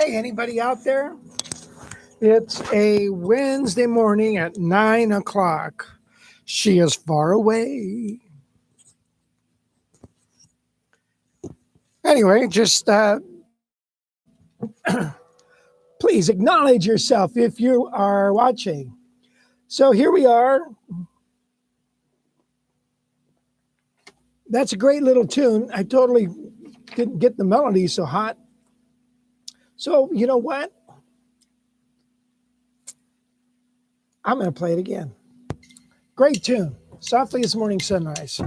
Hey, anybody out there? It's a Wednesday morning at 9 o'clock. She is far away. Anyway, just please acknowledge yourself if you are watching. So here we are. That's a great little tune. I totally didn't get the melody so hot. So you know what? I'm going to play it again. Great tune. Softly as Morning Sunrise.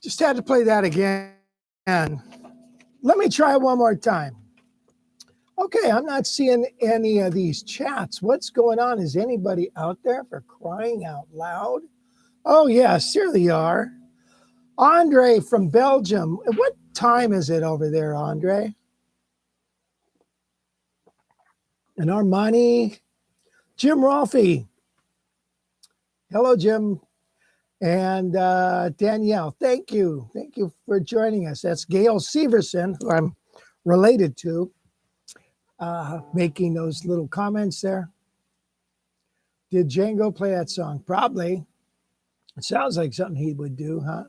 Just had to play that again. Let me try one more time. Okay, I'm not seeing any of these chats. What's going on? Is anybody out there, for crying out loud? Oh, yes, here they are. Andre from Belgium. What time is it over there, Andre? And Armani. Jim Rolfe. Hello, Jim. And Danielle, thank you. Thank you for joining us. That's Gail Severson, who I'm related to, making those little comments there. Did Django play that song? Probably. It sounds like something he would do, huh?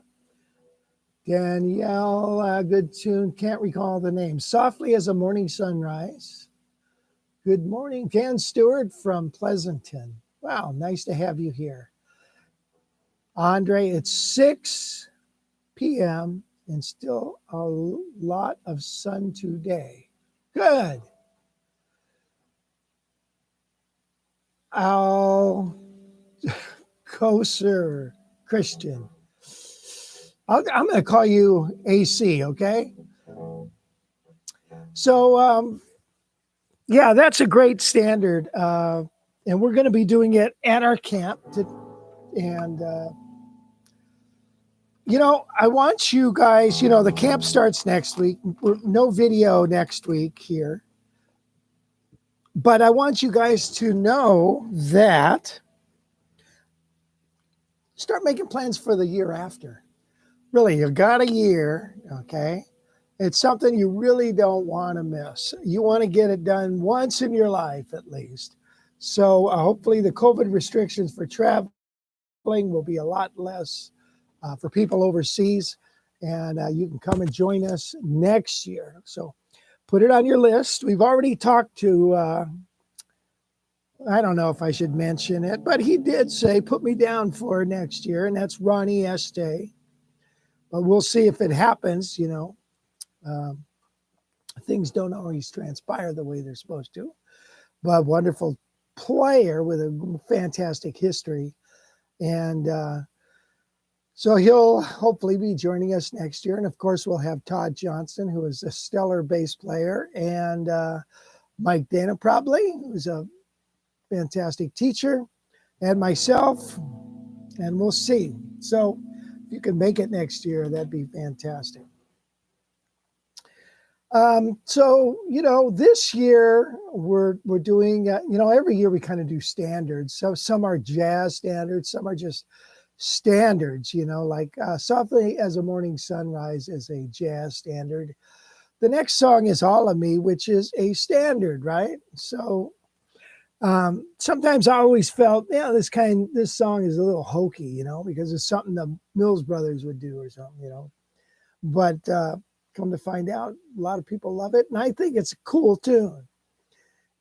Danielle, good tune. Can't recall the name. Softly as a Morning Sunrise. Good morning. Dan Stewart from Pleasanton. Wow, nice to have you here. Andre, it's 6 p.m. and still a lot of sun today. Good. Al Koser Christian. I'm going to call you AC, okay? So, yeah, that's a great standard. And we're going to be doing it at our camp. You know, I want you guys, you know, the camp starts next week. No video next week here. But I want you guys to know that start making plans for the year after. Really, you've got a year, okay? It's something you really don't want to miss. You want to get it done once in your life at least. So hopefully the COVID restrictions for traveling will be a lot less for people overseas, and you can come and join us next year. So put it on your list. We've already talked to, I don't know if I should mention it, but he did say, put me down for next year, and that's Ronnie Este. But we'll see if it happens, you know. Things don't always transpire the way they're supposed to, but wonderful player with a fantastic history. And so he'll hopefully be joining us next year. And of course, we'll have Todd Johnson, who is a stellar bass player, and Mike Dana probably, who's a fantastic teacher, and myself, and we'll see. So if you can make it next year, that'd be fantastic. So, you know, this year we're doing, you know, every year we kind of do standards. So some are jazz standards, some are just standards, you know, like Softly as a Morning Sunrise is a jazz standard. The next song is All of Me, which is a standard, right? So sometimes I always felt, yeah, this song is a little hokey, you know, because it's something the Mills Brothers would do or something, you know. But come to find out, a lot of people love it, and I think it's a cool tune.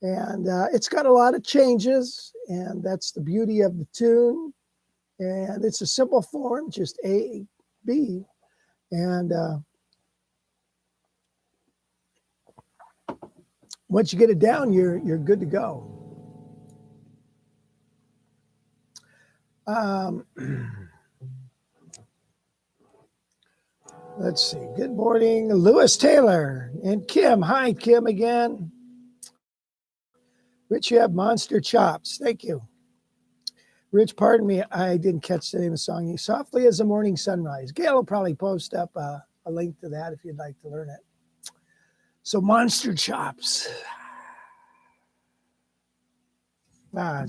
And it's got a lot of changes, and that's the beauty of the tune. And it's a simple form, just A, B. And once you get it down, you're good to go. Let's see. Good morning, Lewis Taylor and Kim. Hi, Kim again. Rich, you have monster chops. Thank you. Rich, pardon me, I didn't catch the name of the song. Softly as the Morning Sunrise. Gail will probably post up a link to that if you'd like to learn it. So monster chops. All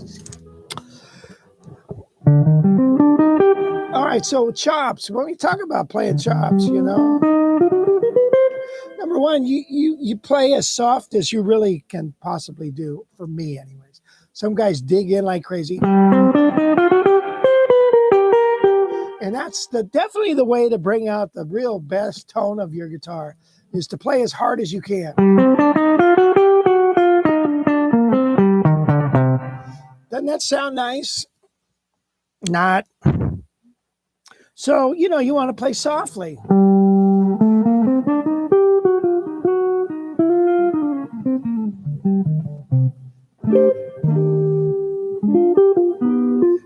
right, so chops. When we talk about playing chops, you know, number one, you play as soft as you really can possibly do, for me anyways. Some guys dig in like crazy. And that's definitely the way to bring out the real best tone of your guitar, is to play as hard as you can. Doesn't that sound nice? Not. So, you know, you want to play softly.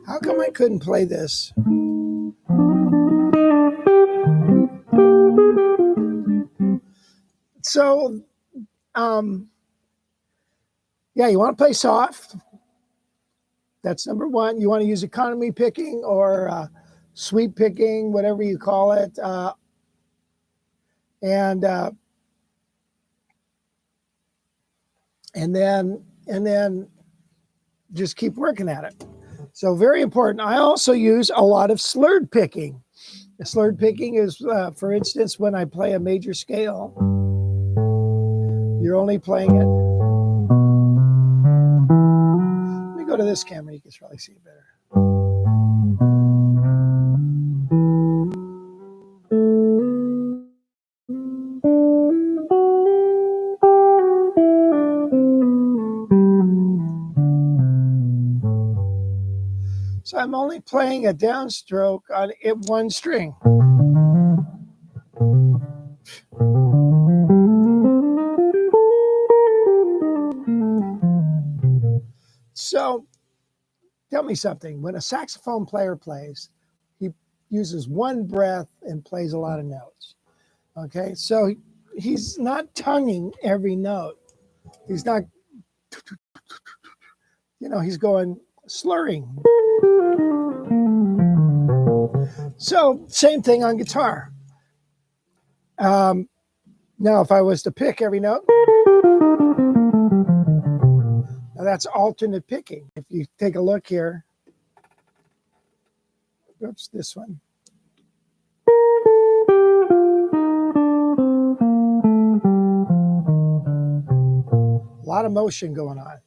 How come I couldn't play this? So, yeah, you want to play soft. That's number one. You want to use economy picking or sweep picking, whatever you call it. And then just keep working at it. So very important. I also use a lot of slurred picking. The slurred picking is, for instance, when I play a major scale, you're only playing it. Let me go to this camera. You can probably see it better. So I'm only playing a downstroke on one string. So tell me something. When a saxophone player plays, he uses one breath and plays a lot of notes. Okay, so he's not tonguing every note. He's not, you know, he's going slurring. So same thing on guitar. Now, if I was to pick every note, now that's alternate picking. If you take a look here, oops, this one. A lot of motion going on.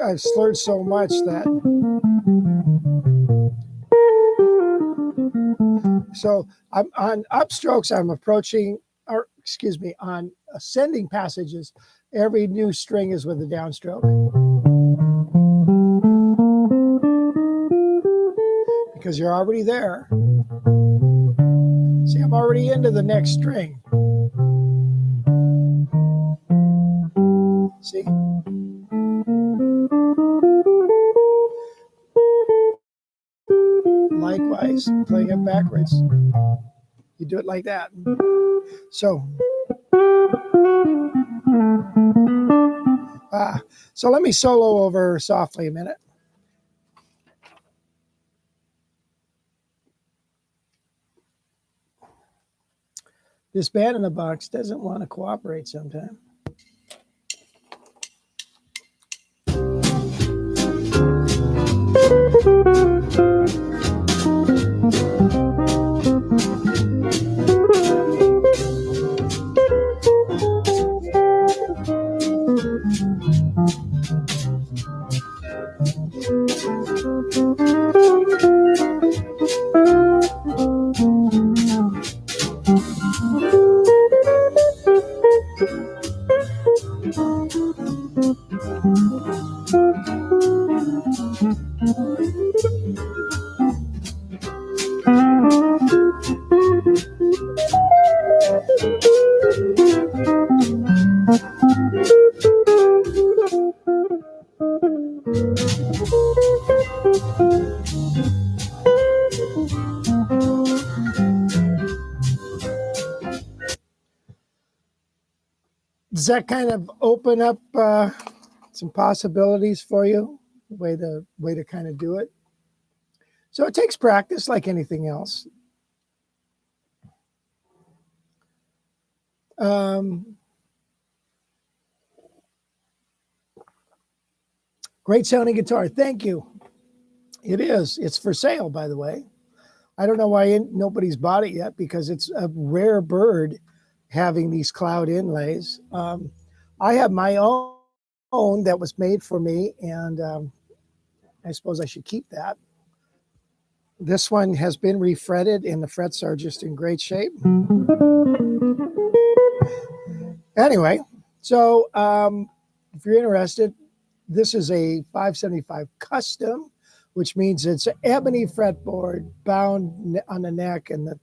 I've slurred so much that. So I'm on upstrokes, I'm approaching, or excuse me, on ascending passages, every new string is with a downstroke. Because you're already there. See, I'm already into the next string. See? Likewise, playing it backwards. You do it like that. So let me solo over softly a minute. This band in the box doesn't want to cooperate sometimes. Does that kind of open up some possibilities for you? Way to kind of do it. So it takes practice like anything else. Great sounding guitar. Thank you. It is. It's for sale, by the way. I don't know why nobody's bought it yet, because it's a rare bird having these cloud inlays. I have my own that was made for me, and I suppose I should keep that. This one has been refretted, and the frets are just in great shape. Anyway, so if you're interested, this is a 575 custom, which means it's an ebony fretboard bound on the neck and the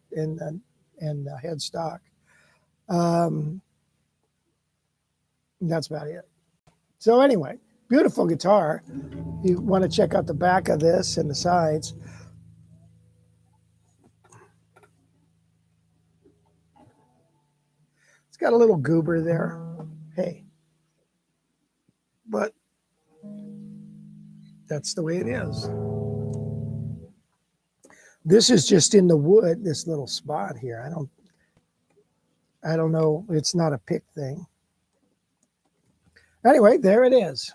headstock. That's about it. So anyway, beautiful guitar. You want to check out the back of this and the sides. It's got a little goober there. Hey. But that's the way it is. This is just in the wood, this little spot here. I don't know. It's not a pick thing. Anyway, there it is.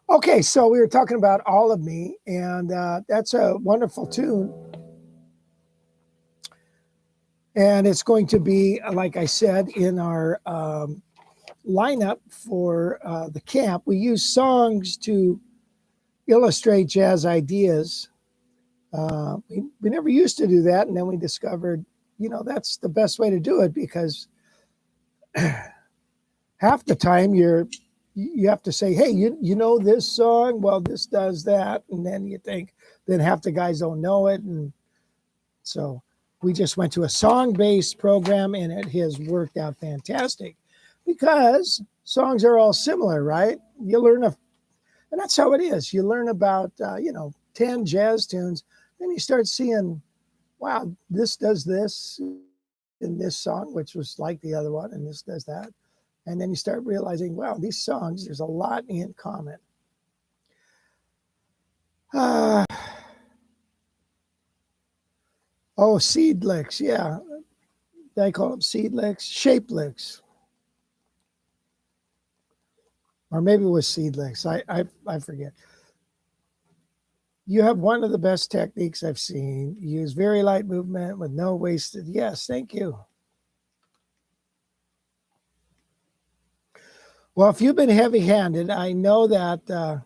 Okay, so we were talking about All of Me, and that's a wonderful tune. And it's going to be, like I said, in our lineup for the camp. We use songs to illustrate jazz ideas. We never used to do that, and then we discovered, that's the best way to do it, because half the time you have to say, hey, you know this song? Well, this does that. And then you think, then half the guys don't know it. And so we just went to a song-based program, and it has worked out fantastic, because songs are all similar, right? You learn and that's how it is. You learn about, 10 jazz tunes, then you start seeing, wow, this does this in this song, which was like the other one, and this does that. And then you start realizing, wow, these songs, there's a lot in common. Oh, seed licks, yeah. I call them seed licks, shape licks. Or maybe it was seed licks. I forget. You have one of the best techniques I've seen. You use very light movement with no wasted. Yes, thank you. Well, if you've been heavy-handed, I know that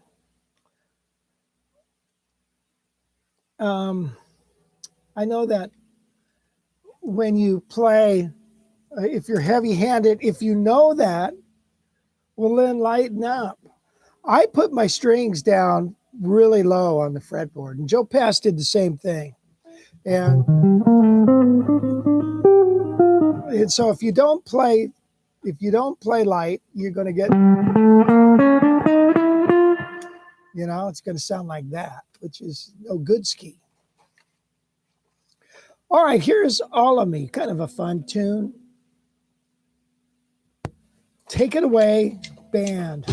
when you play, if you're heavy-handed, if you know that, well, then lighten up. I put my strings down really low on the fretboard, and Joe Pass did the same thing. And so if you don't play light, you're going to get, it's going to sound like that, which is no good ski. All right, here's All of Me, kind of a fun tune. Take it away, band.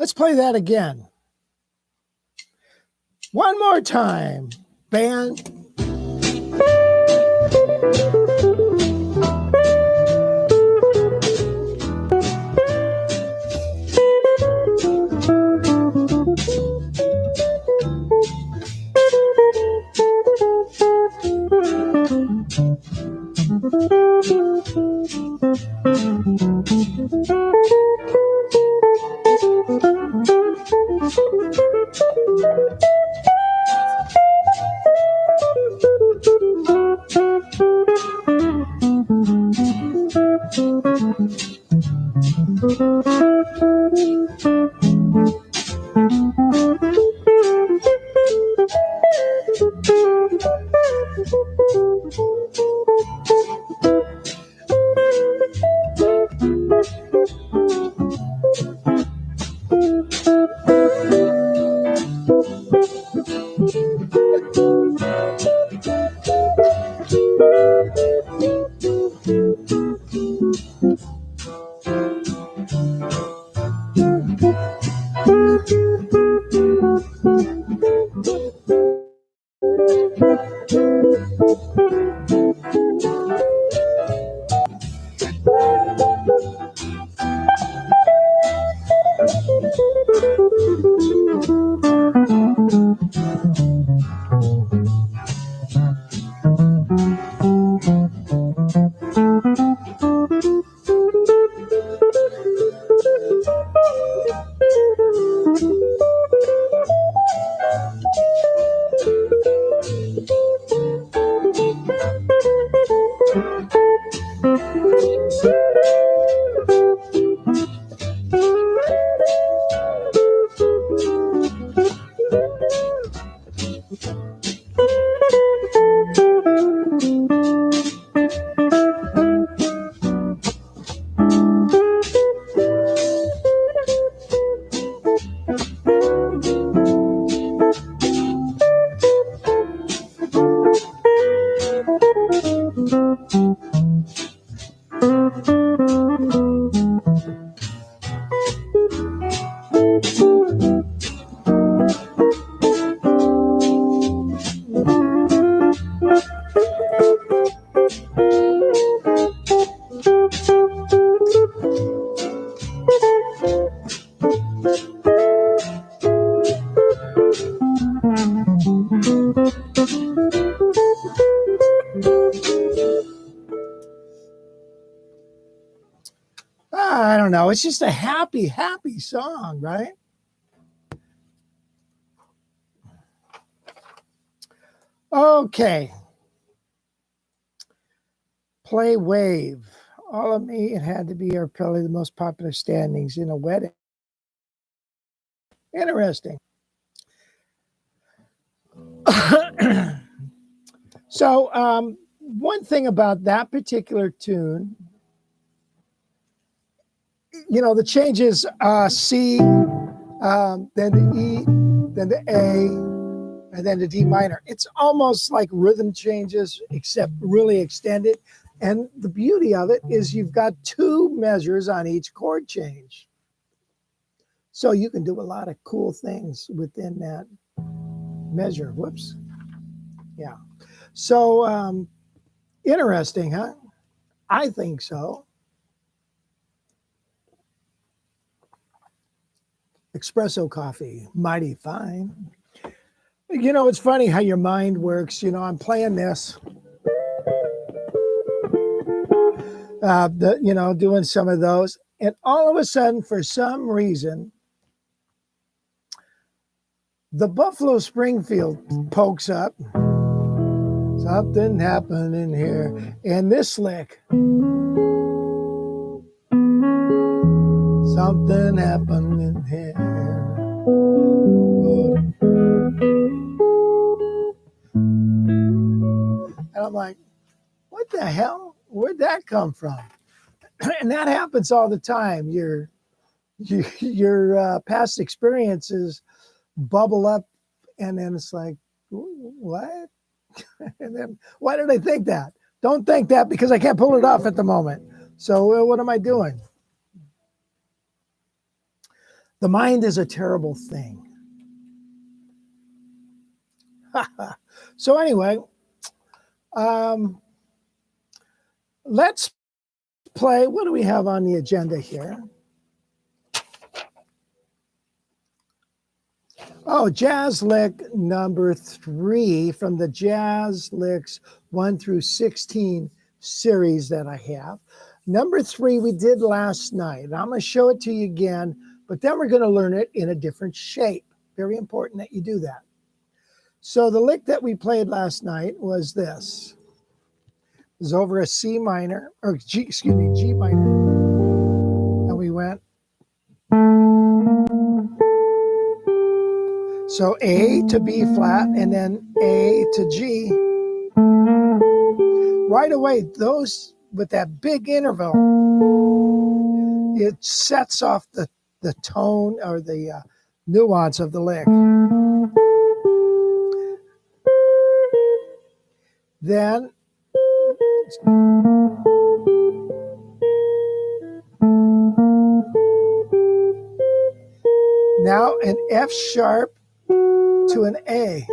Let's play that again. One more time, band. I don't know. It's just a happy, happy song, right? Okay. Play Wave. All of Me, it had to be probably the most popular standings in a wedding. Interesting. So, one thing about that particular tune, you know, the changes C, then the E, then the A, and then the D minor. It's almost like rhythm changes, except really extended. And the beauty of it is you've got two measures on each chord change. So you can do a lot of cool things within that measure. Whoops. Yeah. So interesting, huh? I think so. Espresso coffee, mighty fine. You know, it's funny how your mind works. You know, I'm playing this, doing some of those. And all of a sudden, for some reason, the Buffalo Springfield pokes up. Something happened in here. And this lick. Something happened in here. And I'm like, what the hell? Where'd that come from? And that happens all the time. Your past experiences bubble up, and then it's like, what? And then, why did I think that? Don't think that, because I can't pull it off at the moment. So what am I doing? The mind is a terrible thing. So anyway, let's play. What do we have on the agenda here? Oh, Jazz Lick number 3 from the Jazz Licks 1 through 16 series that I have. Number 3 we did last night. I'm going to show it to you again, but then we're going to learn it in a different shape. Very important that you do that. So the lick that we played last night was this. It was over a C minor, or G minor. And we went. So A to B flat, and then A to G. Right away, those with that big interval, it sets off the tone or the nuance of the lick. Then now an F sharp to an A.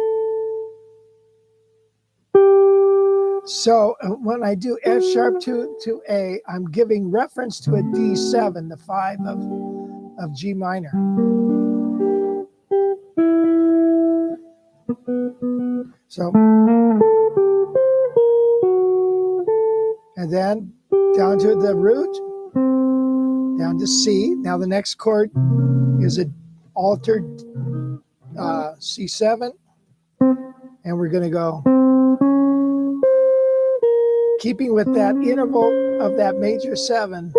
So when I do F sharp to A, I'm giving reference to a D7, the 5 of G minor. So, and then down to the root, down to C. Now the next chord is an altered C7, and we're going to go, keeping with that interval of that major 7.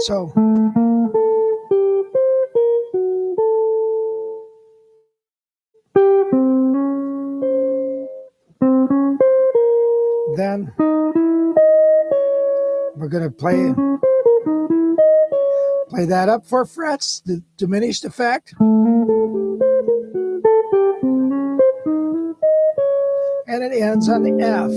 So, then we're going to play that up 4 frets, the diminished effect. And it ends on the F.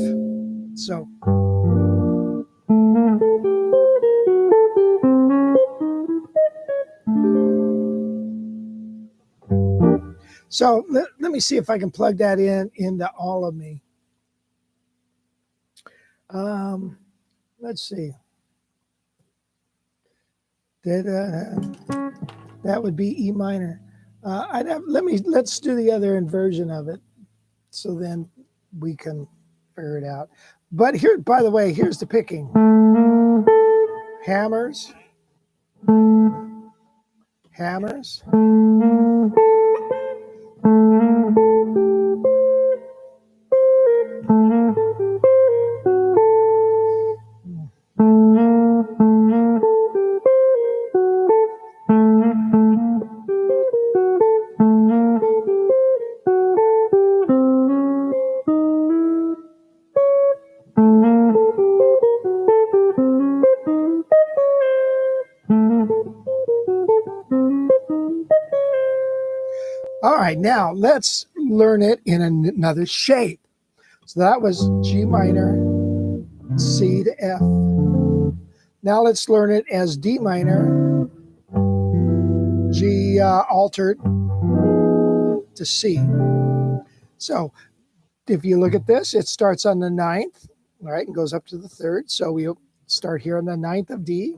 So let me see if I can plug that into All of Me. Let's see. That would be E minor. Let's do the other inversion of it. So then we can figure it out. But here, by the way, here's the picking. Hammers. Hammers. All right, now let's learn it in another shape. So that was G minor, C to F. Now let's learn it as D minor, G altered to C. So if you look at this, it starts on the 9th, all right, and goes up to the 3rd. So we'll start here on the 9th of D.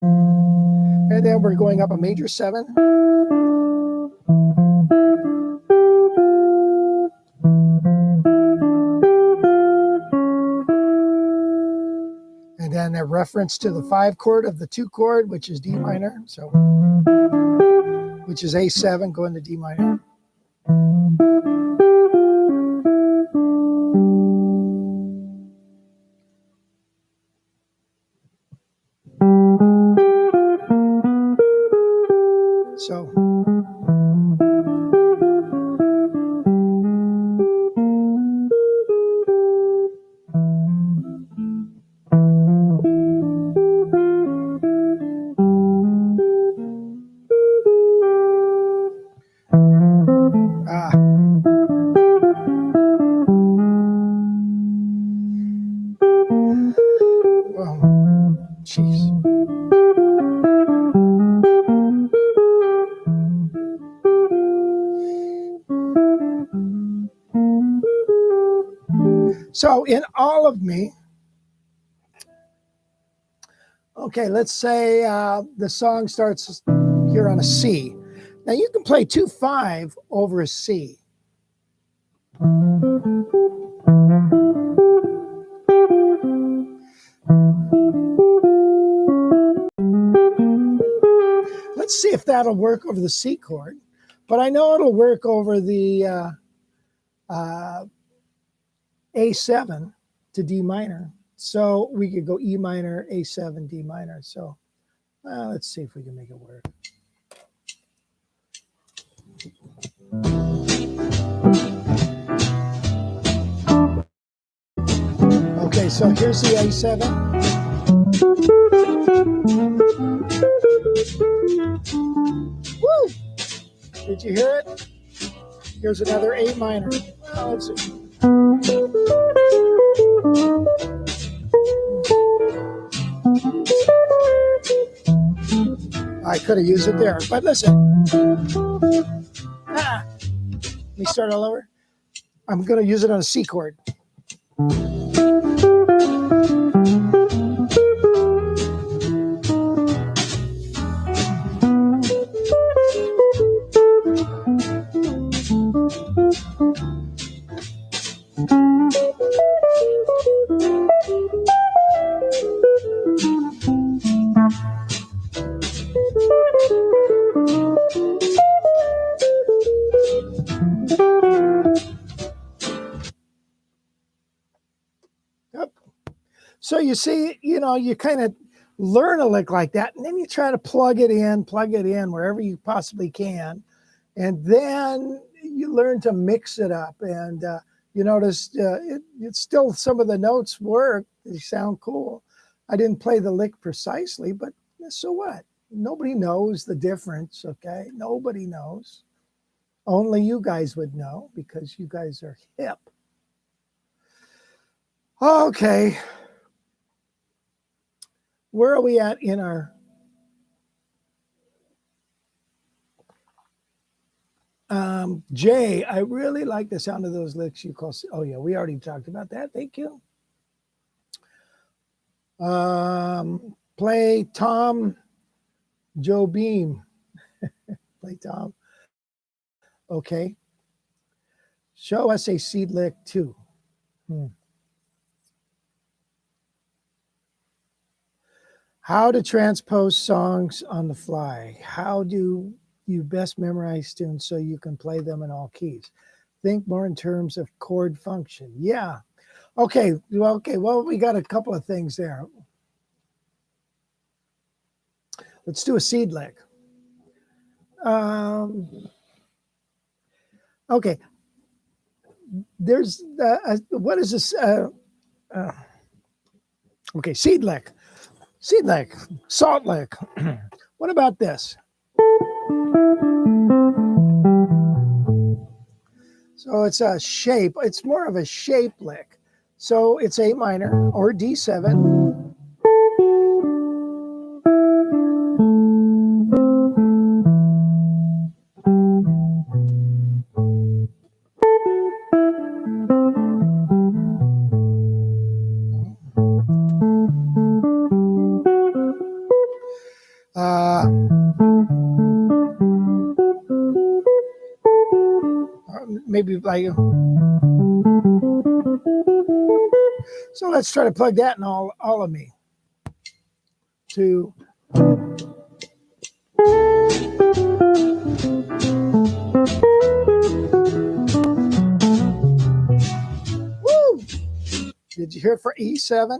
And then we're going up a major 7. And then a reference to the 5 chord of the 2 chord, which is D minor. So, which is A7 going to D minor. So, jeez. So in all of me, okay, let's say the song starts here on a C. Now you can play 2/5 over a C. Let's see if that'll work over the C chord. But I know it'll work over the A7 to D minor. So we could go E minor, A7, D minor. So let's see if we can make it work. Okay, so here's the A7. Woo! Did you hear it? Here's another A minor. Well, let's see. I could have used it there, but listen. Let me start all over. I'm going to use it on a C chord. So you see, you kind of learn a lick like that, and then you try to plug it in wherever you possibly can. And then you learn to mix it up. And you notice it's still some of the notes work. They sound cool. I didn't play the lick precisely, but so what? Nobody knows the difference, okay? Nobody knows. Only you guys would know because you guys are hip. Okay. Where are we at in our Jay? I really like the sound of those licks you call. Oh yeah, we already talked about that. Thank you. Play Tom Joe Beam. Play Tom. Okay. Show us a seed lick too. How to transpose songs on the fly. How do you best memorize tunes so you can play them in all keys? Think more in terms of chord function. Yeah. Okay. Well, we got a couple of things there. Let's do a seed lick. Okay. There's what is this? Okay, seed lick, salt lick. What about this? So it's a shape. It's more of a shape lick. So it's A minor or D7. Maybe like, so let's try to plug that in all of me. 2. Woo! Did you hear it for E7?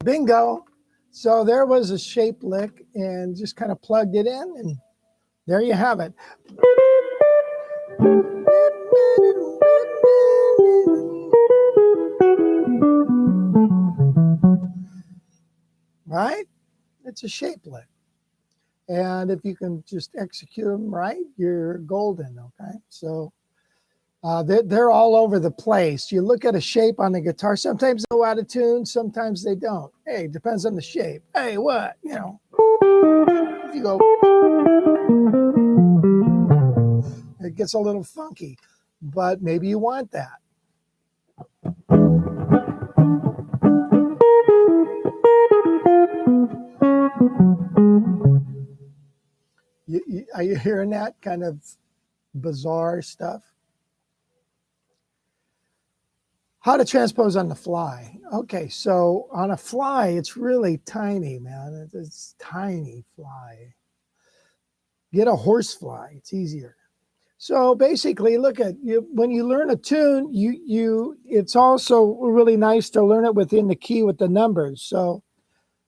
Bingo. So there was a shape lick and just kind of plugged it in, and there you have it. Right? It's a shape lick. And if you can just execute them right, you're golden, okay? So they're all over the place. You look at a shape on the guitar, sometimes they go out of tune, sometimes they don't. Hey, it depends on the shape. Hey, what? You know, if you go, it gets a little funky, but maybe you want that. Are you hearing that kind of bizarre stuff? How to transpose on the fly. Okay, so on a fly, it's really tiny, man. It's tiny fly. Get a horse fly, it's easier. So basically, look at you when you learn a tune, it's also really nice to learn it within the key with the numbers. So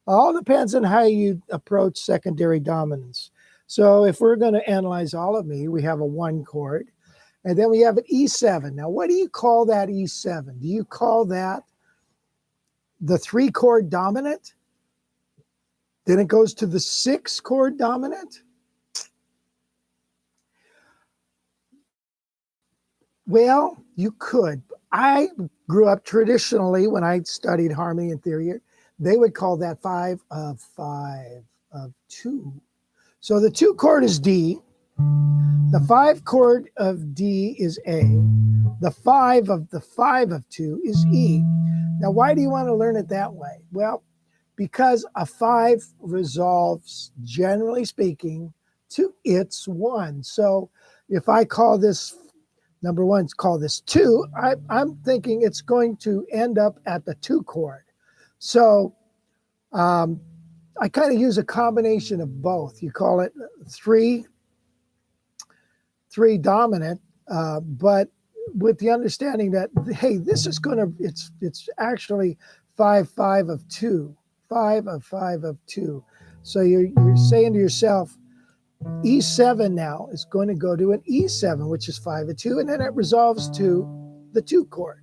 all depends on how you approach secondary dominance. So if we're going to analyze all of me, we have a 1 chord. And then we have an E7. Now, what do you call that E7? Do you call that the 3 chord dominant? Then it goes to the 6 chord dominant? Well, you could. I grew up traditionally when I studied harmony and theory. They would call that 5 of 2. So the 2 chord is D. The 5 chord of D is A. The 5 of 2 is E. Now, why do you want to learn it that way? Well, because a 5 resolves, generally speaking, to its 1. So if I call this number 1, call this 2, I'm thinking it's going to end up at the 2 chord. So I kind of use a combination of both. You call it 3 dominant, but with the understanding that, hey, this is going to, it's actually 5 of 2, 5 of 2. So you're saying to yourself, E7 now is going to go to an E7, which is 5 of 2, and then it resolves to the 2 chord.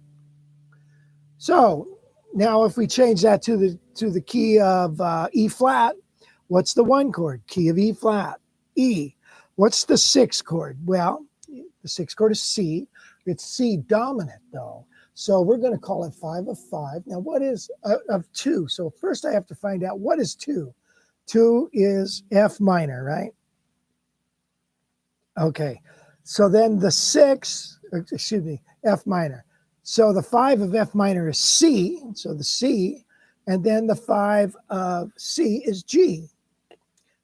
So now if we change that to the key of E flat, what's the 1 chord? Key of E flat, E. What's the sixth chord? Well, the sixth chord is C. It's C dominant, though. So we're going to call it 5 of 5. Now, what is of 2? So first I have to find out what is 2. 2 is F minor, right? Okay. So then the 6, excuse me, F minor. So the 5 of F minor is C, so the C, and then the 5 of C is G.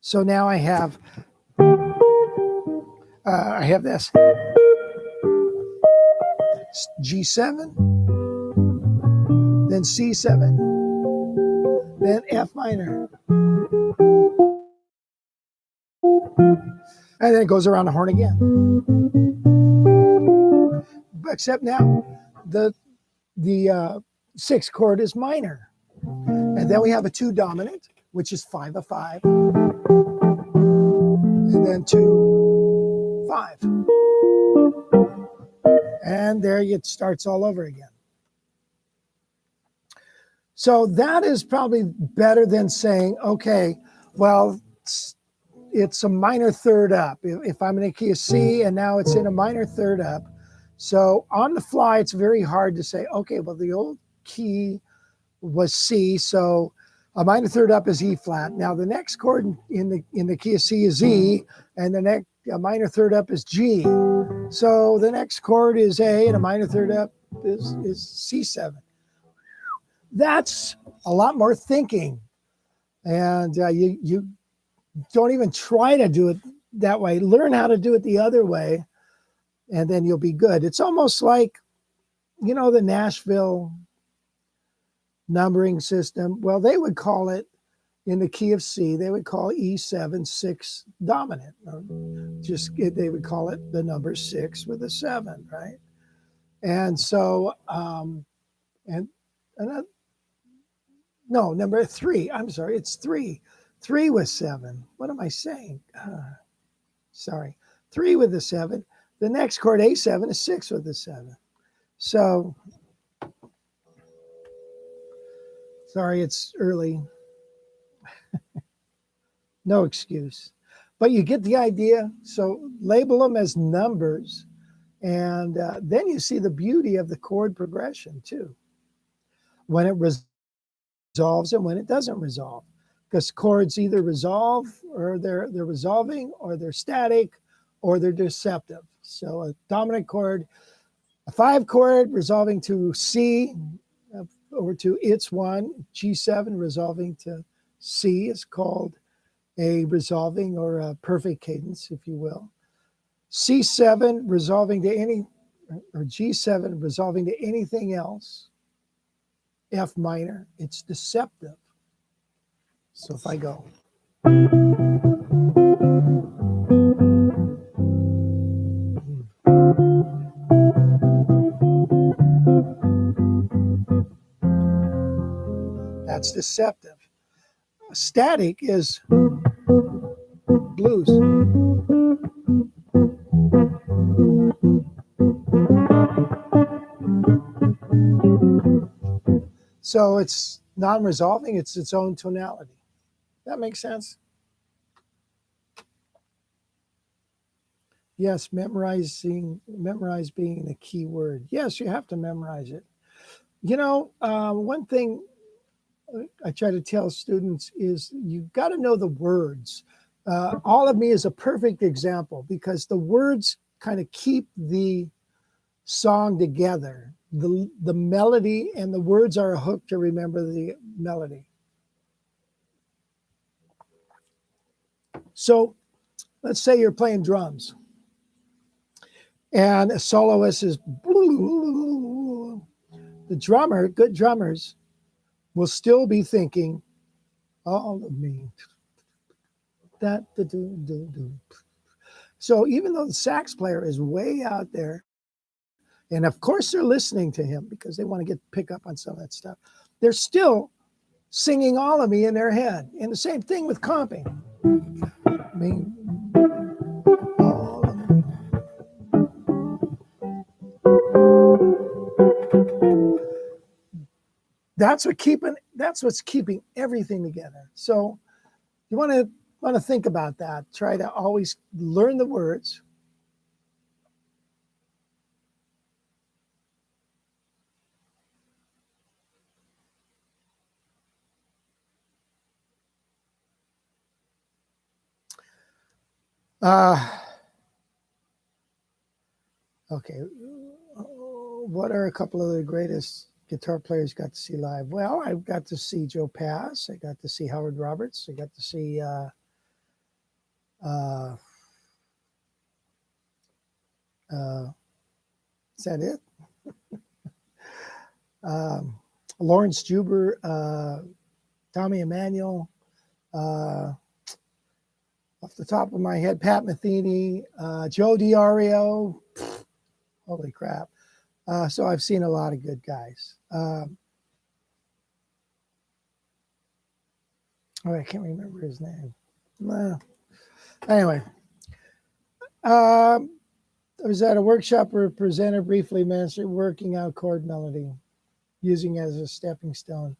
So now I have this G7, then C7, then F minor. And then it goes around the horn again. Except now the sixth chord is minor. And then we have a 2 dominant, which is 5 of 5. And then 2, 5. And there it starts all over again. So that is probably better than saying, okay, well, it's a minor third up. If I'm in a key of C and now it's in a minor third up. So on the fly, it's very hard to say, okay, well, the old key was C, so a minor third up is E flat. Now the next chord in the key of C is E, and the next a minor third up is G. So the next chord is A, and a minor third up is C7. That's a lot more thinking, and you don't even try to do it that way. Learn how to do it the other way, and then you'll be good. It's almost like, you know, the Nashville numbering system. Well, they would call it, in the key of C, they would call E7 6 dominant. Just they would call it the number 6 with a 7, right? And so, no, number 3. I'm sorry, it's 3. 3 with 7. What am I saying? Sorry, 3 with the 7. The next chord, A7, is 6 with the 7. So, sorry, it's early. No excuse. But you get the idea. So label them as numbers. And then you see the beauty of the chord progression, too. When it resolves and when it doesn't resolve. Because chords either resolve, or they're resolving, or they're static, or they're deceptive. So a dominant chord, a 5 chord resolving to C, over to its 1, G7 resolving to C is called a resolving or a perfect cadence, if you will. C7 resolving to any, or G7 resolving to anything else, F minor, it's deceptive. So if I go. That's deceptive. Static is blues. So it's non-resolving, it's its own tonality. That makes sense? Yes, memorize being the key word. Yes, you have to memorize it. You know, one thing I try to tell students is you've got to know the words. All of Me is a perfect example because the words kind of keep the song together. The melody and the words are a hook to remember the melody. So let's say you're playing drums and a soloist is the drummer, good drummers will still be thinking all of me. So even though the sax player is way out there, and of course they're listening to him because they want to pick up on some of that stuff, they're still singing all of me in their head. And the same thing with comping. I mean, all of me. That's what's keeping everything together. So you want to Want to think about that. Try to always learn the words. Okay. What are a couple of the greatest guitar players got to see live? Well, I got to see Joe Pass. I got to see Howard Roberts. I got to see is that it? Lawrence Juber, Tommy Emmanuel, off the top of my head, Pat Metheny, Joe DiArio. Holy crap. So I've seen a lot of good guys. Oh, I can't remember his name. Anyway, I was at a workshop where a presenter briefly mentioned working out chord melody, using it as a stepping stone.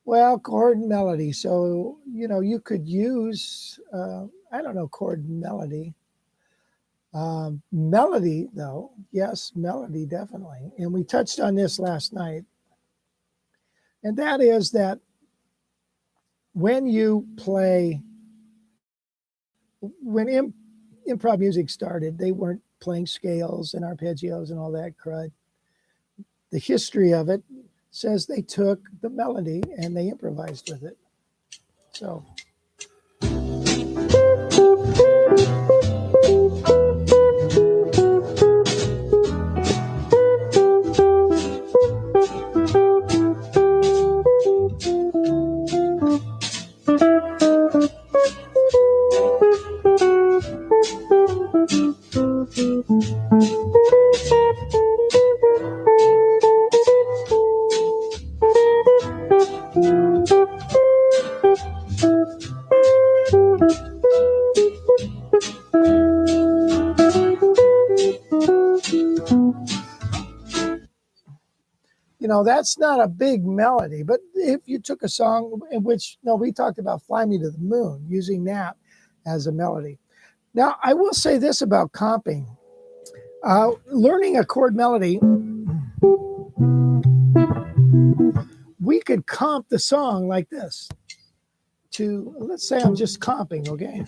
Well, chord melody. So, you could use, I don't know, chord melody. Melody, though, yes, melody, definitely. And we touched on this last night. And that is that when you play, when improv music started, they weren't playing scales and arpeggios and all that crud. The history of it says they took the melody and they improvised with it. So. That's not a big melody, but if you took a song in which, we talked about Fly Me to the Moon, using that as a melody. Now, I will say this about comping. Learning a chord melody, we could comp the song like this to, let's say I'm just comping, okay?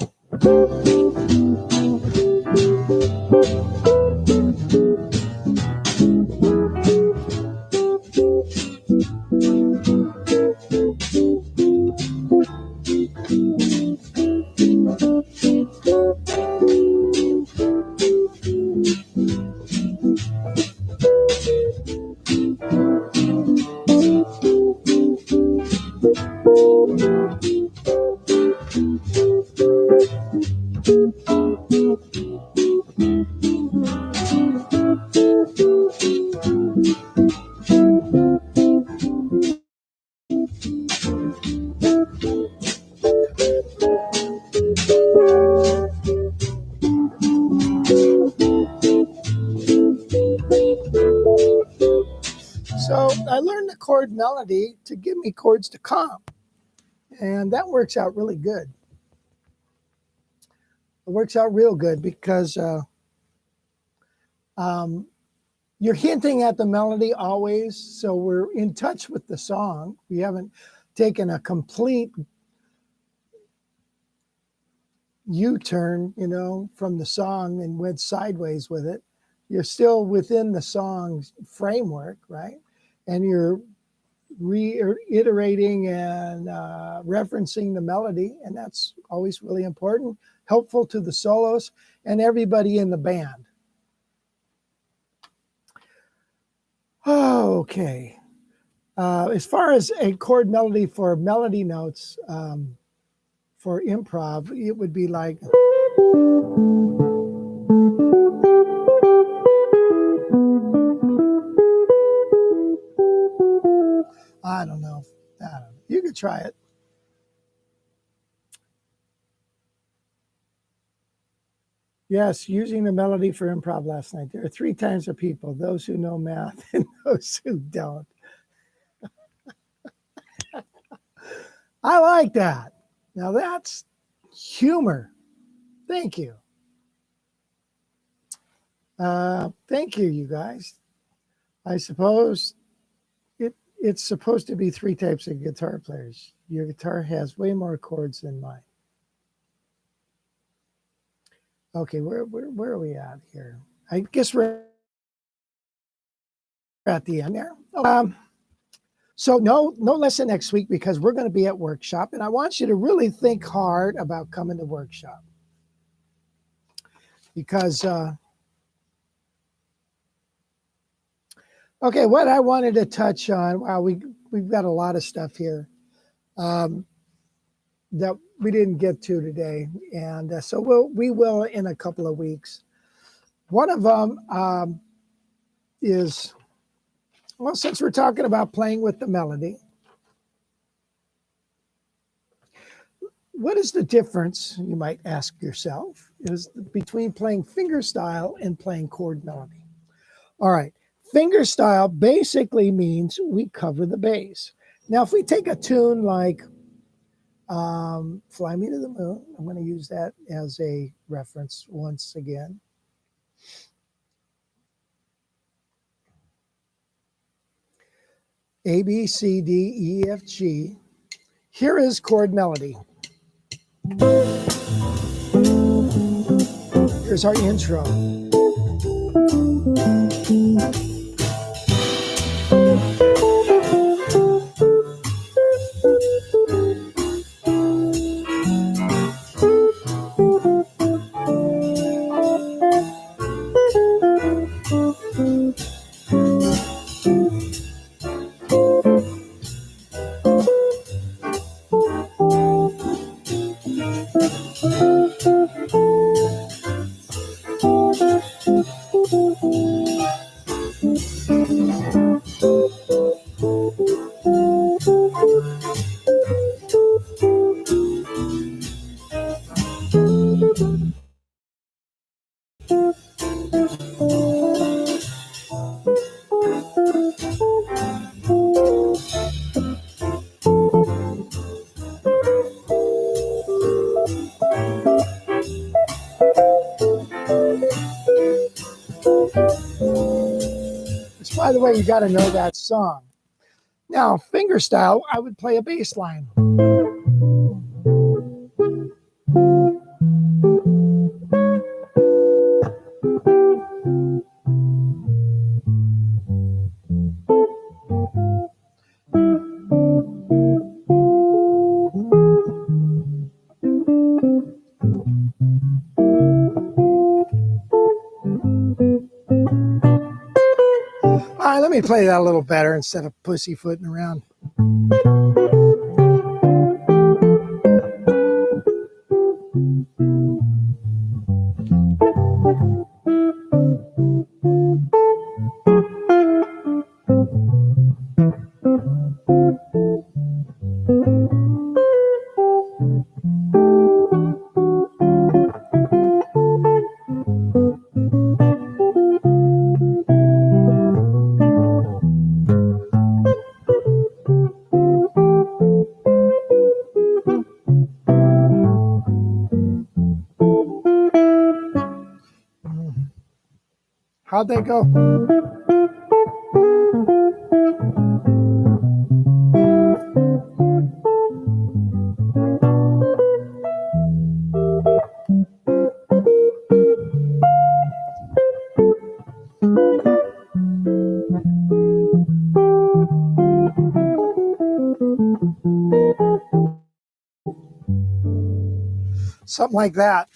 So I learned the chord melody to give me chords to comp. And that works out really good. It works out real good because you're hinting at the melody always. So we're in touch with the song. We haven't taken a complete U-turn, from the song and went sideways with it. You're still within the song's framework, right? And you're reiterating and referencing the melody, and that's always really important, helpful to the solos and everybody in the band. Okay. As far as a chord melody for melody notes, for improv, it would be like... I don't know. You could try it. Yes, using the melody for improv last night. There are 3 kinds of people: those who know math and those who don't. I like that. Now that's Humor. Thank you. Thank you, you guys. I suppose it's supposed to be 3 types of guitar players. Your guitar has way more chords than mine. Okay, where are we at here? I guess we're at the end there. So no lesson next week because we're going to be at workshop, and I want you to really think hard about coming to workshop because okay, what I wanted to touch on, wow, we've got a lot of stuff here that we didn't get to today, and so we will in a couple of weeks. One of them is, well, since we're talking about playing with the melody, what is the difference, you might ask yourself, is between playing fingerstyle and playing chord melody? All right, fingerstyle basically means we cover the bass. Now, if we take a tune like Fly Me to the Moon, I'm going to use that as a reference once again. A, B, C, D, E, F, G. Here is chord melody. Here's our intro. Which, by the way, you got to know that song. Now, fingerstyle, I would play a bass line. All right, let me play that a little better instead of pussyfooting around. How'd they go? Something like that.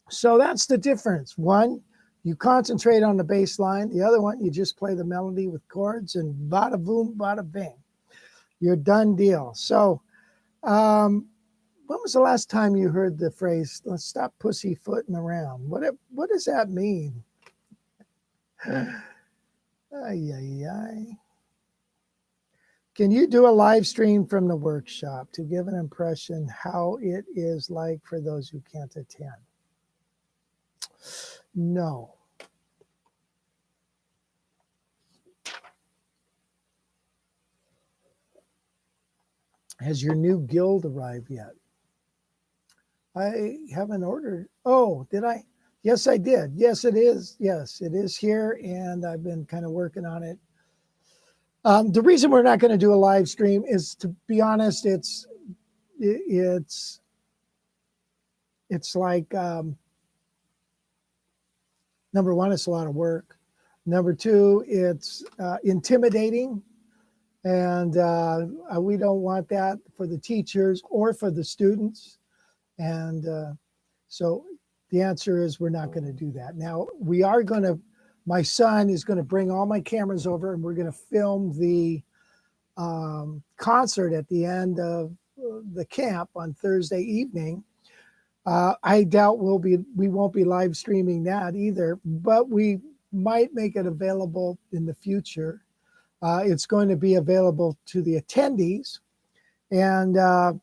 So that's the difference. One, you concentrate on the bass line. The other one, you just play the melody with chords and bada boom, bada bing. You're done deal. So when was the last time you heard the phrase, let's stop pussyfooting around? What does that mean? Ay, ay, ay. Can you do a live stream from the workshop to give an impression how it is like for those who can't attend? No. Has your new guild arrived yet? I haven't ordered. Oh, did I? Yes, I did. Yes, it is. Yes, it is here, and I've been kind of working on it. The reason we're not going to do a live stream is, to be honest, it's like, number one, it's a lot of work. Number two, it's intimidating, and we don't want that for the teachers or for the students. And so the answer is we're not going to do that. Now, we are going to, my son is going to bring all my cameras over, and we're going to film the concert at the end of the camp on Thursday evening. I doubt we won't be live streaming that either, but we might make it available in the future. It's going to be available to the attendees, and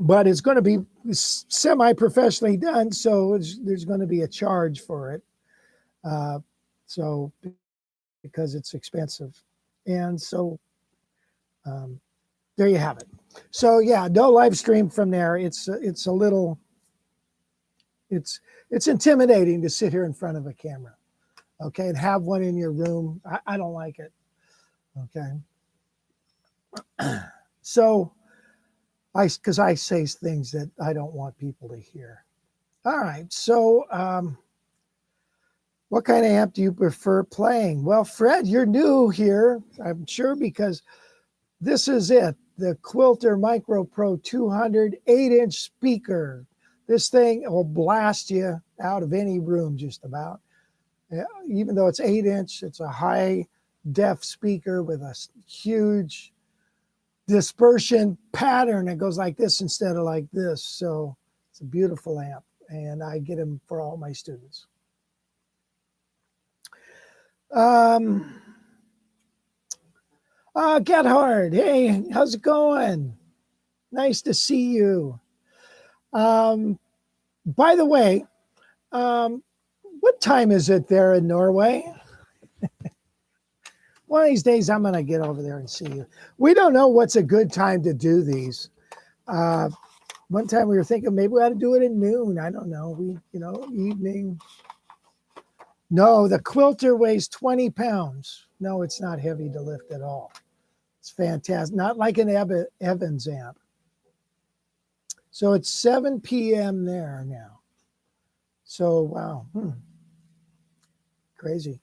but it's going to be semi-professionally done, so there's going to be a charge for it. So because it's expensive, and so there you have it. So yeah, no live stream from there. It's a little, it's intimidating to sit here in front of a camera, okay, and have one in your room. I don't like it. Okay. So because I say things that I don't want people to hear. All right. So what kind of amp do you prefer playing? Well, Fred, you're new here, I'm sure, because this is it. The Quilter Micro Pro 200 8-inch speaker. This thing will blast you out of any room just about. Even though it's 8-inch, it's a high def speaker with a huge dispersion pattern. It goes like this instead of like this. So it's a beautiful amp, and I get them for all my students. Get Hard. Hey, how's it going? Nice to see you. By the way, what time is it there in Norway? One of these days, I'm going to get over there and see you. We don't know what's a good time to do these. One time we were thinking maybe we ought to do it at noon. I don't know. Evening. No, the Quilter weighs 20 pounds. No, it's not heavy to lift at all. It's fantastic. Not like an Evans amp. So it's 7 p.m. there now. So, wow. Crazy.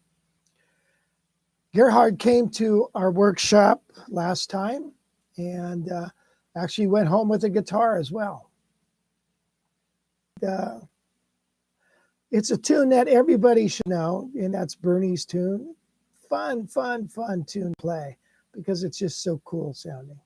Gerhard came to our workshop last time, and actually went home with a guitar as well. It's a tune that everybody should know, and that's Bernie's tune. Fun tune to play because it's just so cool sounding.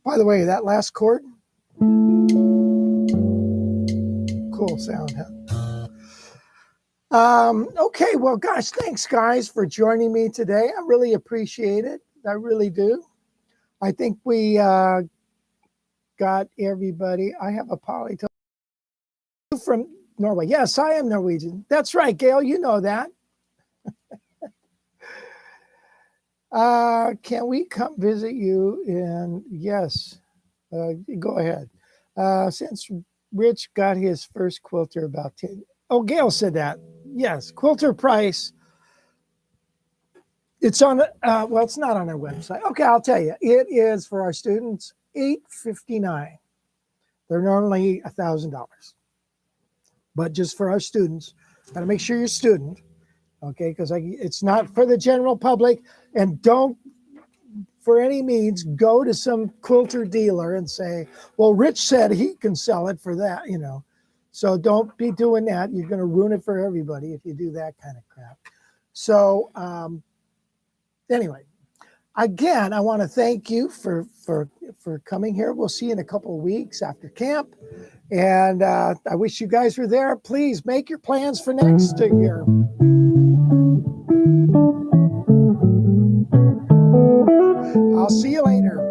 By the way, that last chord, cool sound, huh? Okay, well, gosh, thanks, guys, for joining me today. I really appreciate it. I really do. I think we got everybody. I have a polytone from Norway. Yes, I am Norwegian. That's right, Gail. You know that. Can we come visit you? And yes, go ahead. Since Rich got his first quilter about 10. Oh, Gail said that. Yes, quilter price. It's on, well, it's not on our website. Okay, I'll tell you. It is for our students, $859. They're normally $1,000. But just for our students, got to make sure you're a student, okay? Because it's not for the general public. And don't, for any means, go to some quilter dealer and say, well, Rich said he can sell it for that, you know. So don't be doing that. You're going to ruin it for everybody if you do that kind of crap. So anyway, again, I want to thank you for coming here. We'll see you in a couple of weeks after camp. And I wish you guys were there. Please make your plans for next year. I'll see you later.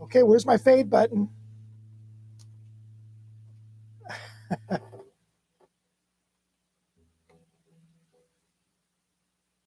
Okay, where's my fade button?